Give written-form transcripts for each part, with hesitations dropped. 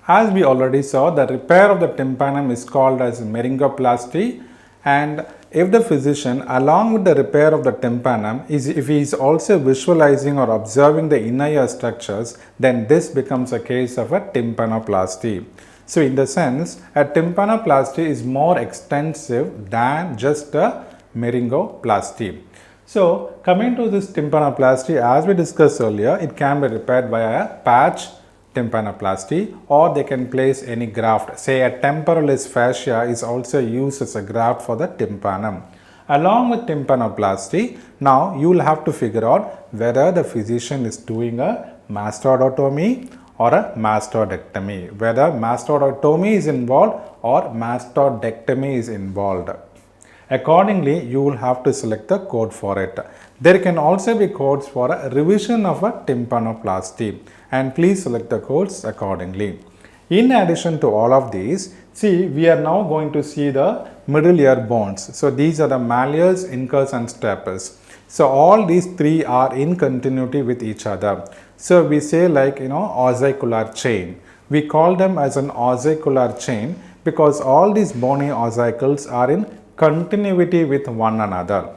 As we already saw, the repair of the tympanum is called as Myringoplasty, and if the physician along with the repair of the tympanum if he is also visualizing or observing the inner ear structures, then this becomes a case of a tympanoplasty. So in the sense, a tympanoplasty is more extensive than just a myringoplasty. So coming to this tympanoplasty, as we discussed earlier, it can be repaired by a patch tympanoplasty, or they can place any graft. Say a temporalis fascia is also used as a graft for the tympanum. Along with tympanoplasty, now you will have to figure out whether the physician is doing a mastoidotomy or a mastoidectomy, whether mastoidotomy is involved or mastoidectomy is involved. Accordingly, you will have to select the code for it. There can also be codes for a revision of a tympanoplasty, and please select the codes accordingly. In addition to all of these, see, we are now going to see the middle ear bones. So these are the malleus, incus and stapes. So all these three are in continuity with each other. So we say like, ossicular chain. We call them as an ossicular chain because all these bony ossicles are in continuity with one another.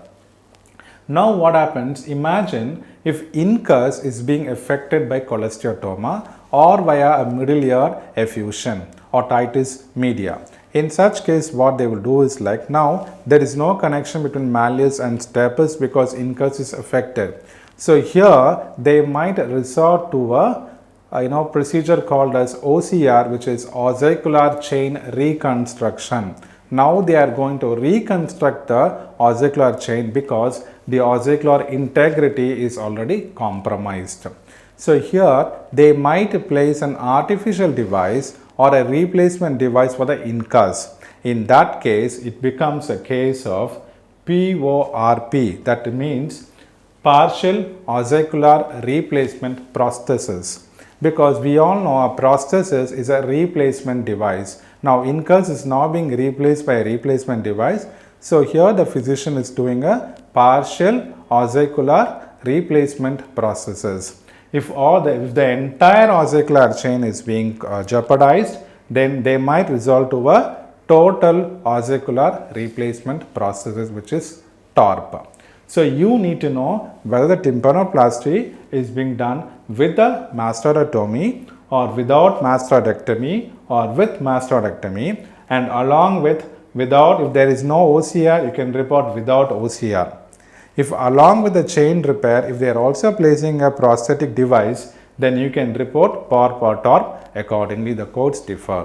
Now what happens, imagine if incus is being affected by Cholesteatoma or via a middle ear effusion or otitis media. In such case, what they will do is like, now there is no connection between malleus and stapes because incus is affected. So here they might resort to a procedure called as OCR, which is ossicular chain reconstruction. Now they are going to reconstruct the ossicular chain because the ossicular integrity is already compromised. So here they might place an artificial device or a replacement device for the incus. In that case, it becomes a case of PORP, that means partial ossicular replacement prosthesis, because we all know a prosthesis is a replacement device. Now incus is now being replaced by a replacement device. So here the physician is doing a partial ossicular replacement prosthesis. If the entire ossicular chain is being jeopardized, then they might result to a total ossicular replacement prosthesis, which is TORP. So you need to know whether the tympanoplasty is being done with the mastoidotomy or without mastoidectomy or with mastoidectomy, and along with without, if there is no OCR, you can report without OCR. If along with the chain repair, if they are also placing a prosthetic device, then you can report PORP or TORP. Accordingly, the codes differ.